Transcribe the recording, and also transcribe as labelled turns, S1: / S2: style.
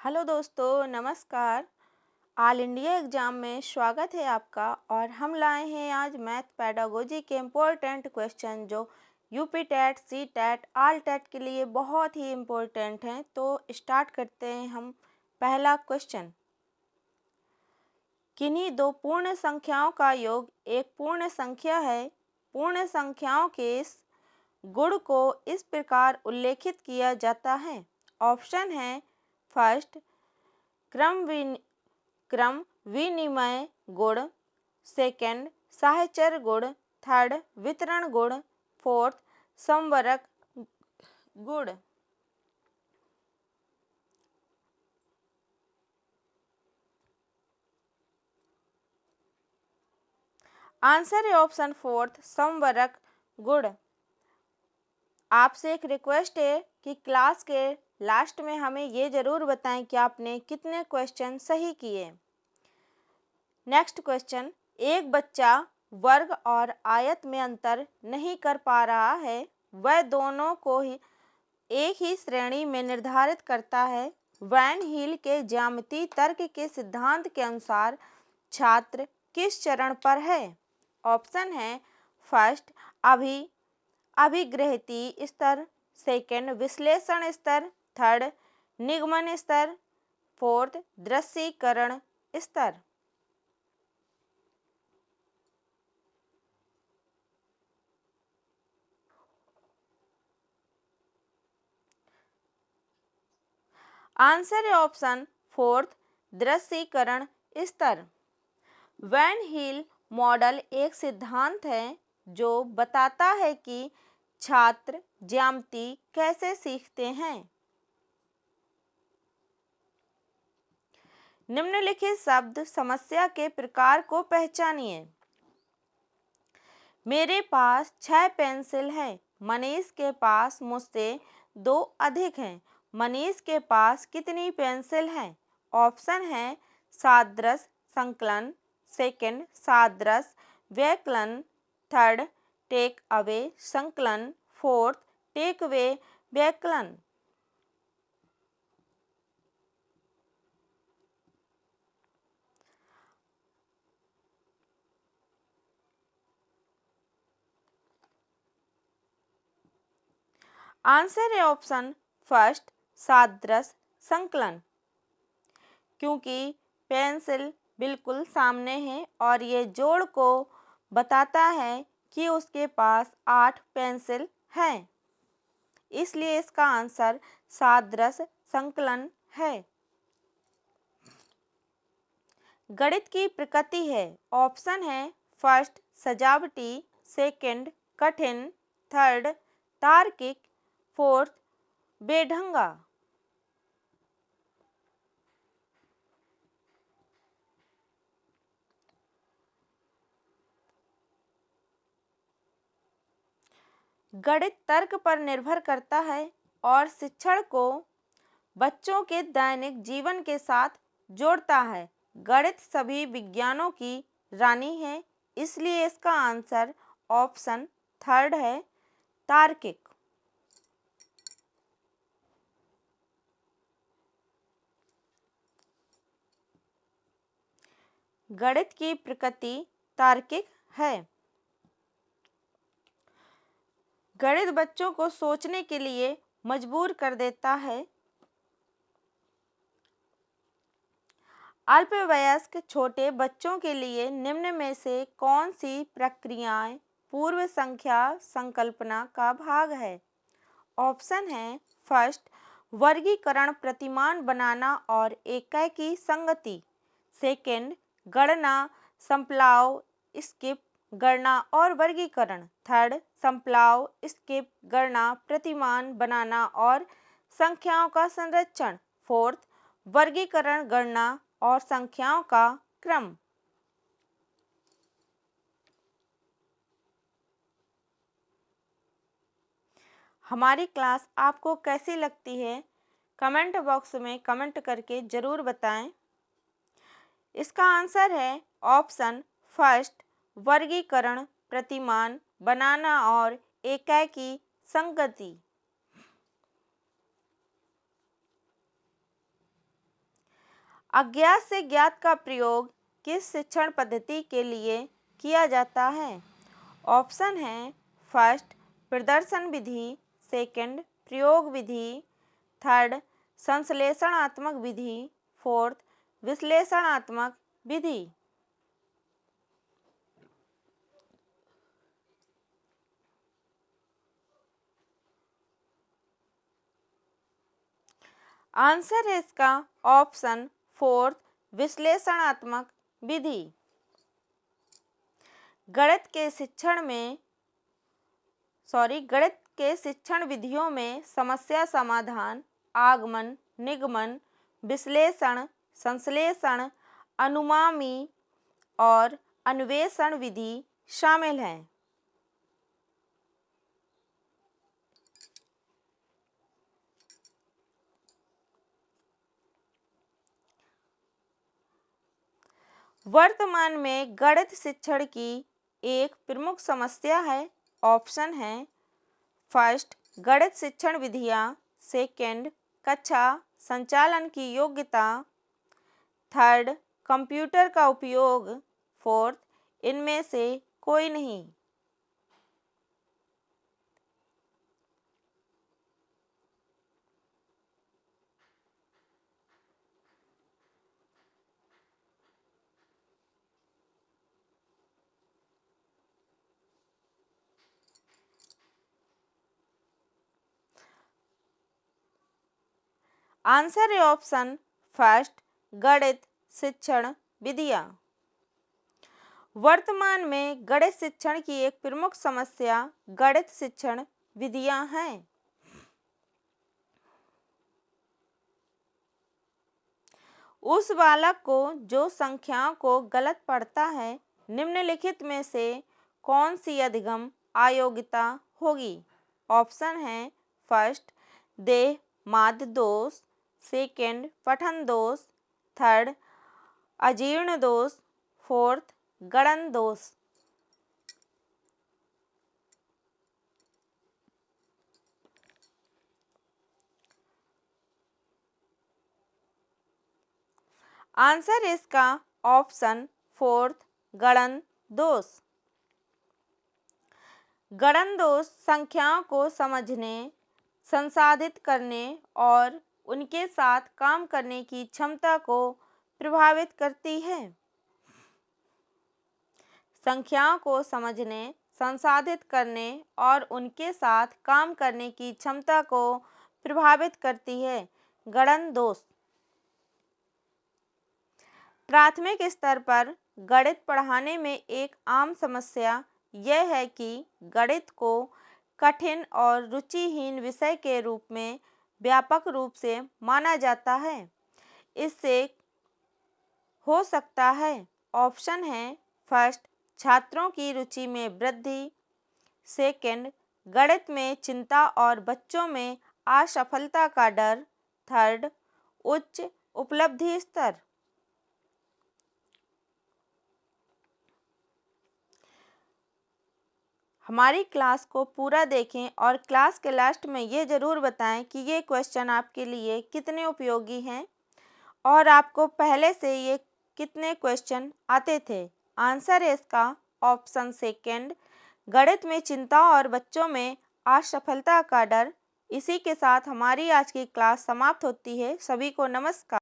S1: Hello दोस्तों, नमस्कार। All India exam में स्वागत है आपका। और हम लाए हैं आज मैथ पेडागोजी के इम्पोर्टेंट क्वेश्चन जो UP TET, C TET, all TET के लिए बहुत ही इम्पोर्टेंट हैं। तो स्टार्ट करते हैं हम। पहला क्वेश्चन, किन्हीं दो पूर्ण संख्याओं का योग एक पूर्ण संख्या है। पूर्ण संख्याओं के इस गुण को इस प्रकार उल्लेखित किया जाता है। ऑप्शन है फर्स्ट क्रम विनिमय गुण, सेकंड साहचर्य गुण, थर्ड वितरण गुण, फोर्थ संवरक गुण। आंसर है ऑप्शन फोर्थ संवरक गुण। आपसे एक रिक्वेस्ट है कि क्लास के लास्ट में हमें ये ज़रूर बताएं कि आपने कितने क्वेश्चन सही किए। नेक्स्ट क्वेश्चन, एक बच्चा वर्ग और आयत में अंतर नहीं कर पा रहा है। वह दोनों को ही एक ही श्रेणी में निर्धारित करता है। वैन हील के ज्यामितीय तर्क के सिद्धांत के अनुसार छात्र किस चरण पर है। ऑप्शन है फर्स्ट अभिग्रहित स्तर, सेकंड विश्लेषण स्तर, थर्ड निगमन स्तर, फोर्थ दृश्यीकरण स्तर। आंसर है ऑप्शन फोर्थ दृश्यीकरण स्तर। वैन हील मॉडल एक सिद्धांत है जो बताता है कि छात्र ज्यामिति कैसे सीखते हैं। निम्नलिखित शब्द समस्या के प्रकार को पहचानिए। मेरे पास 6 पेंसिल है। मनीष के पास मुझसे 2 अधिक हैं। मनीष के पास कितनी पेंसिल हैं। ऑप्शन है सादृश संकलन, सेकंड सादृश व्यवकलन, थर्ड टेक अवे संकलन, फोर्थ टेक अवे व्यवकलन। आंसर है ऑप्शन फर्स्ट सादृश संकलन, क्योंकि पेंसिल बिल्कुल सामने है और ये जोड़ को बताता है कि उसके पास 8 पेंसिल हैं, इसलिए इसका आंसर सादृश संकलन है। गणित की प्रकृति है। ऑप्शन है फर्स्ट सजावटी, सेकंड कठिन, थर्ड तार्किक, फोर्थ बेढंगा। गणित तर्क पर निर्भर करता है और शिक्षण को बच्चों के दैनिक जीवन के साथ जोड़ता है। गणित सभी विज्ञानों की रानी है, इसलिए इसका आंसर ऑप्शन थर्ड है तार्किक। गणित की प्रकृति तार्किक है। गणित बच्चों को सोचने के लिए मजबूर कर देता है। अल्पवयस्क छोटे बच्चों के लिए निम्न में से कौन सी प्रक्रियाएं पूर्व संख्या संकल्पना का भाग है। ऑप्शन है फर्स्ट वर्गीकरण प्रतिमान बनाना और एकाकी संगति, सेकंड गणना संप्लाव स्किप गणना और वर्गीकरण, थर्ड संप्लाव स्किप गणना प्रतिमान बनाना और संख्याओं का संरक्षण, फोर्थ वर्गीकरण गणना और संख्याओं का क्रम। हमारी क्लास आपको कैसी लगती है, कमेंट बॉक्स में कमेंट करके ज़रूर बताएं। इसका आंसर है ऑप्शन फर्स्ट वर्गीकरण प्रतिमान बनाना और एकाकी संगति। अज्ञात से ज्ञात का प्रयोग किस शिक्षण पद्धति के लिए किया जाता है? ऑप्शन है फर्स्ट प्रदर्शन विधि, सेकंड प्रयोग विधि, थर्ड संश्लेषणात्मक विधि, फोर्थ विश्लेषणात्मक विधि। आंसर है इसका ऑप्शन फोर्थ विश्लेषणात्मक विधि। गणित के शिक्षण विधियों में समस्या समाधान, आगमन, निगमन, विश्लेषण, संश्लेषण, अनुमानी और अन्वेषण विधि शामिल है। वर्तमान में गणित शिक्षण की एक प्रमुख समस्या है। ऑप्शन है फर्स्ट गणित शिक्षण विधियाँ, सेकंड कक्षा संचालन की योग्यता, थर्ड कंप्यूटर का उपयोग, फोर्थ इनमें से कोई नहीं। आंसर है ऑप्शन फर्स्ट गणित शिक्षण विधियाँ। वर्तमान में गणित शिक्षण की एक प्रमुख समस्या गणित शिक्षण विधियाँ हैं। उस बालक को जो संख्याओं को गलत पढ़ता है, निम्नलिखित में से कौन सी अधिगम अयोग्यता होगी? ऑप्शन है फर्स्ट देह माध्य दोष, सेकंड पठन दोष, थर्ड अजीर्ण दोष, फोर्थ गणन दोष। आंसर इसका ऑप्शन फोर्थ गणन दोष। गणन दोष संख्याओं को समझने, संसाधित करने और उनके साथ काम करने की क्षमता को प्रभावित करती है। संख्याओं को समझने, संसाधित करने और उनके साथ काम करने की क्षमता को प्रभावित करती है गणन दोष। प्राथमिक स्तर पर गणित पढ़ाने में एक आम समस्या यह है कि गणित को कठिन और रुचिहीन विषय के रूप में व्यापक रूप से माना जाता है। इससे हो सकता है ऑप्शन है फर्स्ट छात्रों की रुचि में वृद्धि, सेकंड गणित में चिंता और बच्चों में असफलता का डर, थर्ड उच्च उपलब्धि स्तर। हमारी क्लास को पूरा देखें और क्लास के लास्ट में ये ज़रूर बताएं कि ये क्वेश्चन आपके लिए कितने उपयोगी हैं और आपको पहले से ये कितने क्वेश्चन आते थे। आंसर है इसका ऑप्शन सेकंड गणित में चिंता और बच्चों में असफलता का डर। इसी के साथ हमारी आज की क्लास समाप्त होती है। सभी को नमस्कार।